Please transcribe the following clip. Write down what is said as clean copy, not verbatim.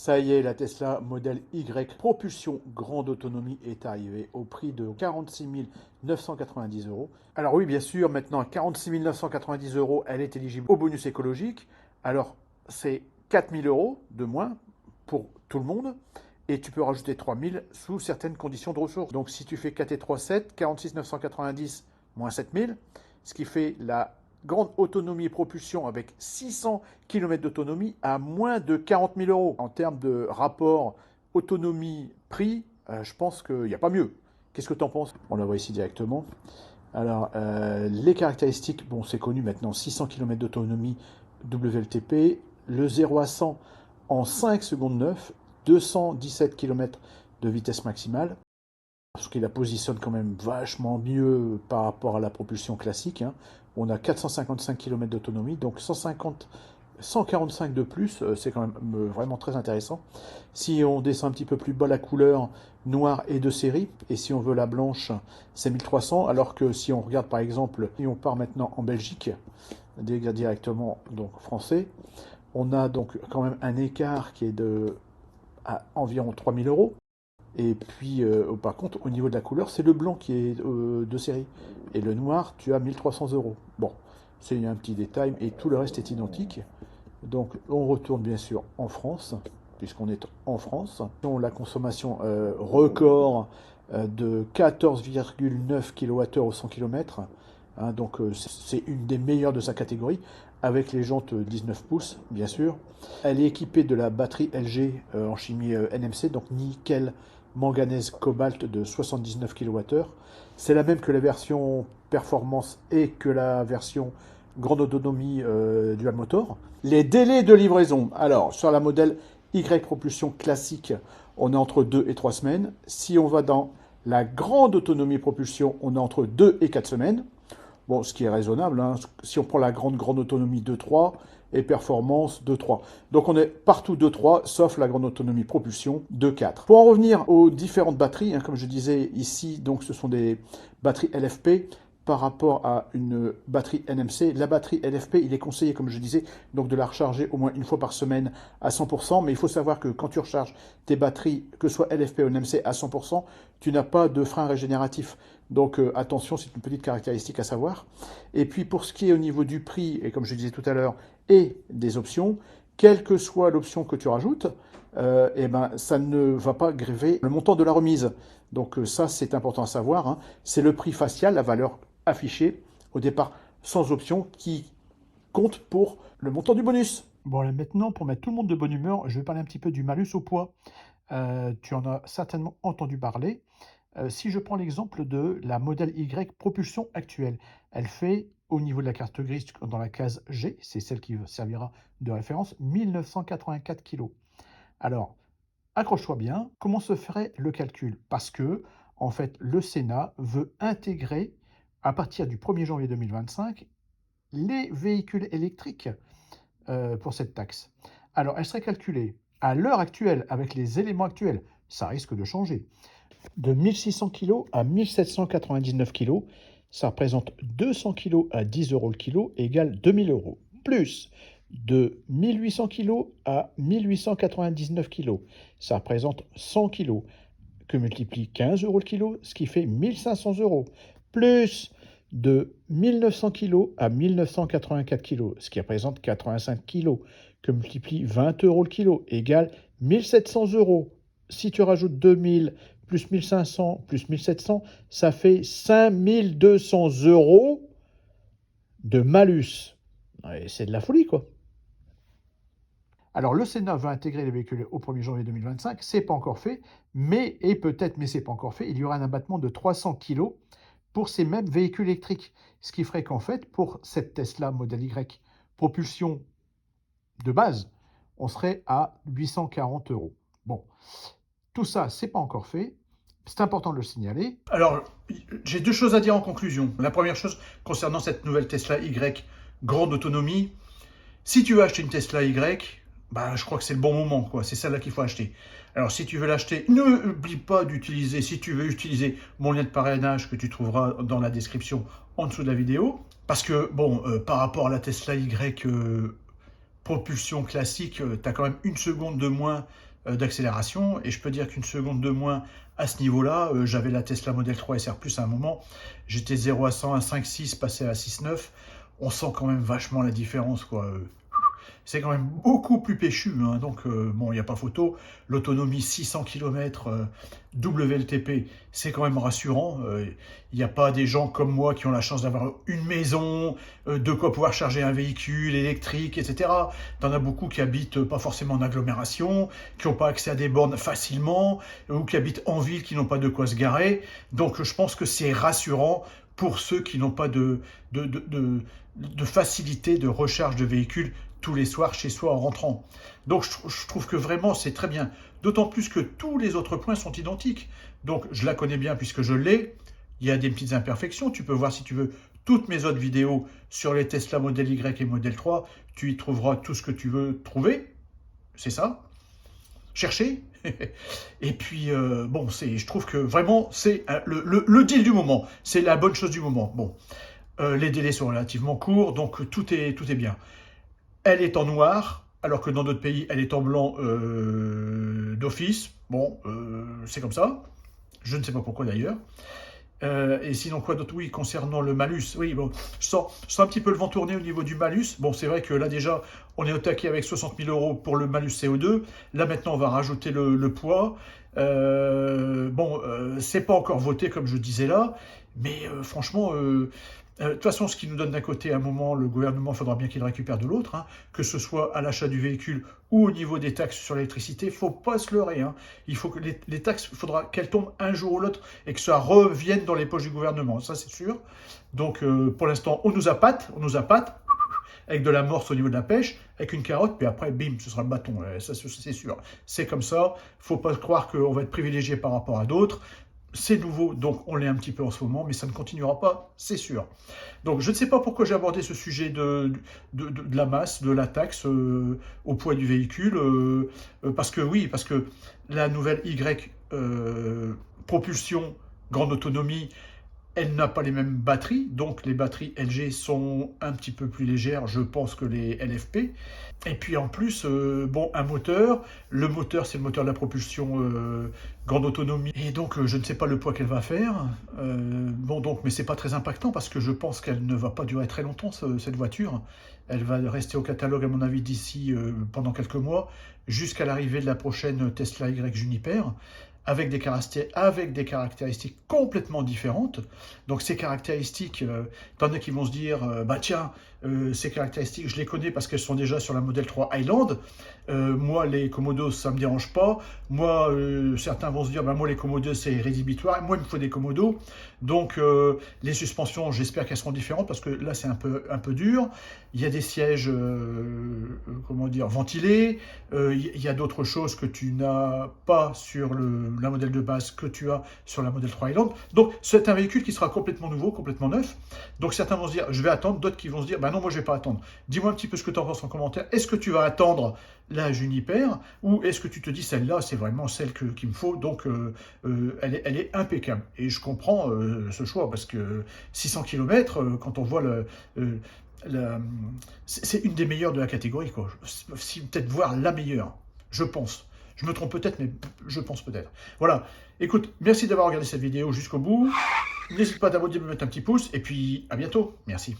Ça y est, la Tesla Model Y propulsion grande autonomie est arrivée au prix de 46 990 euros. Alors oui, bien sûr, maintenant à 46 990 euros, elle est éligible au bonus écologique. Alors c'est 4 000 euros de moins pour tout le monde. Et tu peux rajouter 3 000 sous certaines conditions de ressources. Donc si tu fais 4 et 3, 7, 46 990 moins 7 000, ce qui fait la grande autonomie et propulsion avec 600 km d'autonomie à moins de 40 000 euros. En termes de rapport autonomie-prix, je pense qu'il n'y a pas mieux. Qu'est-ce que tu en penses? On la voit ici directement. Alors, les caractéristiques, bon, c'est connu maintenant, 600 km d'autonomie WLTP, le 0 à 100 en 5 secondes 9, 217 km de vitesse maximale, ce qui la positionne quand même vachement mieux par rapport à la propulsion classique. Hein. On a 455 km d'autonomie, donc 145 de plus, c'est quand même vraiment très intéressant. Si on descend un petit peu plus bas la couleur noire et de série, et si on veut la blanche, c'est 1300, alors que si on regarde par exemple, si on part maintenant en Belgique, directement donc français, on a donc quand même un écart qui est de à environ 3000 euros. Et puis, par contre, au niveau de la couleur, c'est le blanc qui est de série. Et le noir, tu as 1300 euros. Bon, c'est un petit détail, et tout le reste est identique. Donc, on retourne bien sûr en France, puisqu'on est en France. La consommation record de 14,9 kWh au 100 km. Hein, donc, c'est une des meilleures de sa catégorie, avec les jantes 19 pouces, bien sûr. Elle est équipée de la batterie LG en chimie NMC, donc nickel, manganèse, cobalt de 79 kWh. C'est la même que la version performance et que la version grande autonomie dual motor. Les délais de livraison. Alors, sur la modèle Y propulsion classique, on est entre 2 et 3 semaines. Si on va dans la grande autonomie propulsion, on est entre 2 et 4 semaines. Bon, ce qui est raisonnable. Hein. Si on prend la grande autonomie 2-3 et performance 2-3. Donc on est partout 2-3, sauf la grande autonomie propulsion 2-4. Pour en revenir aux différentes batteries, hein, comme je disais ici, donc ce sont des batteries LFP par rapport à une batterie NMC. La batterie LFP, il est conseillé, comme je disais, donc de la recharger au moins une fois par semaine à 100%. Mais il faut savoir que quand tu recharges tes batteries, que ce soit LFP ou NMC à 100%, tu n'as pas de frein régénératif. Donc attention, c'est une petite caractéristique à savoir. Et puis pour ce qui est au niveau du prix, et comme je disais tout à l'heure, et des options, quelle que soit l'option que tu rajoutes, eh ben, ça ne va pas gréver le montant de la remise. Donc ça, c'est important à savoir. Hein. C'est le prix facial, la valeur affichée au départ sans option, qui compte pour le montant du bonus. Bon, là maintenant, pour mettre tout le monde de bonne humeur, je vais parler un petit peu du malus au poids. Tu en as certainement entendu parler. Si je prends l'exemple de la modèle Y propulsion actuelle, elle fait au niveau de la carte grise dans la case G, c'est celle qui servira de référence, 1984 kg. Alors, accroche-toi bien, comment se ferait le calcul? Parce que, en fait, le Sénat veut intégrer, à partir du 1er janvier 2025, les véhicules électriques pour cette taxe. Alors, elle serait calculée à l'heure actuelle, avec les éléments actuels, ça risque de changer, de 1600 kg à 1799 kg, ça représente 200 kg à 10 euros le kilo, égale 2000 euros. Plus de 1800 kg à 1899 kg, ça représente 100 kg, que multiplie 15 euros le kilo, ce qui fait 1500 euros. Plus de 1900 kg à 1984 kg, ce qui représente 85 kg, que multiplie 20 euros le kilo, égale 1700 euros. Si tu rajoutes 2000 plus 1500 plus 1700, ça fait 5200 euros de malus. C'est de la folie, quoi. Alors, le Sénat va intégrer les véhicules au 1er janvier 2025. C'est pas encore fait, mais c'est pas encore fait, il y aura un abattement de 300 kg pour ces mêmes véhicules électriques. Ce qui ferait qu'en fait, pour cette Tesla Model Y propulsion de base, on serait à 840 euros. Bon, tout ça, c'est pas encore fait. C'est important de le signaler. Alors, j'ai deux choses à dire en conclusion. La première chose, concernant cette nouvelle Tesla Y, grande autonomie, si tu veux acheter une Tesla Y, bah, je crois que c'est le bon moment, quoi. C'est celle-là qu'il faut acheter. Alors, si tu veux l'acheter, n'oublie pas d'utiliser, si tu veux utiliser mon lien de parrainage que tu trouveras dans la description en dessous de la vidéo. Parce que, bon, par rapport à la Tesla Y propulsion classique, tu as quand même une seconde de moins d'accélération, et je peux dire qu'une seconde de moins à ce niveau-là, j'avais la Tesla Model 3 SR+, à un moment, j'étais 0 à 100 à 5,6, passé à 6,9, on sent quand même vachement la différence, quoi. C'est quand même beaucoup plus péchu, hein. Donc bon, il n'y a pas photo. L'autonomie 600 km WLTP, c'est quand même rassurant. Il n'y a pas des gens comme moi qui ont la chance d'avoir une maison, de quoi pouvoir charger un véhicule électrique, etc. T'en as beaucoup qui habitent pas forcément en agglomération, qui n'ont pas accès à des bornes facilement, ou qui habitent en ville, qui n'ont pas de quoi se garer. Donc je pense que c'est rassurant pour ceux qui n'ont pas de facilité de recharge de véhicules tous les soirs chez soi en rentrant. Donc je trouve que vraiment c'est très bien. D'autant plus que tous les autres points sont identiques. Donc je la connais bien puisque je l'ai. Il y a des petites imperfections. Tu peux voir si tu veux toutes mes autres vidéos sur les Tesla Model Y et Model 3. Tu y trouveras tout ce que tu veux trouver. C'est ça. Chercher. Et puis, bon, je trouve que vraiment c'est le deal du moment. C'est la bonne chose du moment. Bon, les délais sont relativement courts, donc tout est bien. Elle est en noir, alors que dans d'autres pays, elle est en blanc d'office. Bon, c'est comme ça. Je ne sais pas pourquoi d'ailleurs. Et sinon, quoi d'autre? Oui, concernant le malus. Oui, bon, je sens un petit peu le vent tourner au niveau du malus. Bon, c'est vrai que là, déjà, on est au taquet avec 60 000 € pour le malus CO2. Là, maintenant, on va rajouter le poids. Bon, c'est pas encore voté, comme je disais là. Mais franchement... de toute façon, ce qui nous donne d'un côté, à un moment, le gouvernement, il faudra bien qu'il récupère de l'autre, hein, que ce soit à l'achat du véhicule ou au niveau des taxes sur l'électricité. Il ne faut pas se leurrer. Hein. Il faut que les taxes, il faudra qu'elles tombent un jour ou l'autre et que ça revienne dans les poches du gouvernement. Ça, c'est sûr. Donc, pour l'instant, on nous appâte, avec de la morse au niveau de la pêche, avec une carotte, puis après, bim, ce sera le bâton. Ça, c'est sûr. C'est comme ça. Il ne faut pas croire qu'on va être privilégié par rapport à d'autres. C'est nouveau, donc on l'est un petit peu en ce moment, mais ça ne continuera pas, c'est sûr. Donc je ne sais pas pourquoi j'ai abordé ce sujet de la masse, de la taxe au poids du véhicule, parce que la nouvelle Y propulsion grande autonomie, elle n'a pas les mêmes batteries, donc les batteries LG sont un petit peu plus légères, je pense, que les LFP. Et puis en plus, bon, un moteur. Le moteur, c'est le moteur de la propulsion grande autonomie. Et donc, je ne sais pas le poids qu'elle va faire. Bon, donc, mais c'est pas très impactant parce que je pense qu'elle ne va pas durer très longtemps, cette voiture. Elle va rester au catalogue, à mon avis, d'ici pendant quelques mois, jusqu'à l'arrivée de la prochaine Tesla Y Juniper, avec des caractéristiques complètement différentes. Donc ces caractéristiques, t'en as qui vont se dire, bah tiens, ces caractéristiques, je les connais parce qu'elles sont déjà sur la Model 3 Highland. Moi, les Komodos, ça ne me dérange pas. Moi, certains vont se dire, bah, moi, les Komodos, c'est rédhibitoire. Moi, il me faut des Komodos. Donc, les suspensions, j'espère qu'elles seront différentes parce que là, c'est un peu dur. Il y a des sièges, comment dire, ventilés. Il y a d'autres choses que tu n'as pas sur la modèle de base que tu as sur la Model 3 Highland. Donc, c'est un véhicule qui sera complètement nouveau, complètement neuf. Donc, certains vont se dire, je vais attendre. D'autres qui vont se dire, bah non, moi, je ne vais pas attendre. Dis-moi un petit peu ce que tu en penses en commentaire. Est-ce que tu vas attendre la Juniper ou est-ce que tu te dis, celle-là, c'est vraiment celle qu'il me faut, donc elle est impeccable. Et je comprends ce choix parce que 600 km, quand on voit c'est une des meilleures de la catégorie, quoi. Si peut-être voir la meilleure, je pense. Je me trompe peut-être, mais je pense peut-être. Voilà. Écoute, merci d'avoir regardé cette vidéo jusqu'au bout. N'hésite pas à t'abonner, à me mettre un petit pouce, et puis à bientôt. Merci.